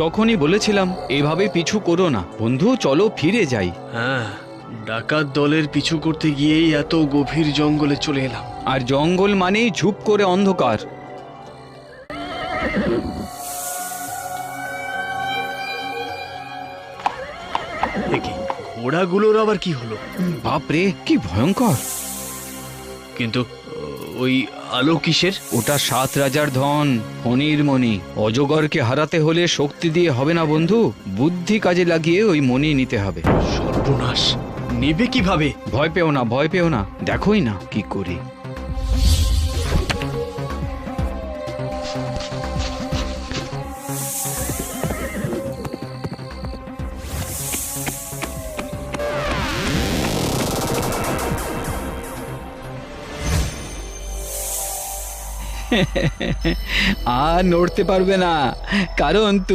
তখনই বলেছিলাম এভাবে পিছু করো না বন্ধু, চলো ফিরে যাই। হ্যাঁ, ডাকাত দলের পিছু করতে গিয়েই এত গভীর জঙ্গলে চলে এলাম। আর জঙ্গল মানেই ঝুপ করে অন্ধকার। দেখি ঘোড়াগুলোর আবার কি হলো? বাপরে, কি ভয়ঙ্কর! কিন্তু ওই আলো কিসের? ওটা 7 রাজার ধন, ফণির মণি। অজগরকে হারাতে হলে শক্তি দিয়ে হবে না বন্ধু, বুদ্ধি কাজে লাগিয়ে ওই মণি নিতে হবে। সর্বনাশ, নেবে কিভাবে? ভয় পেও না, ভয় পেও না, দেখোই না কি করি। আর নড়তে পারবে না, কারণ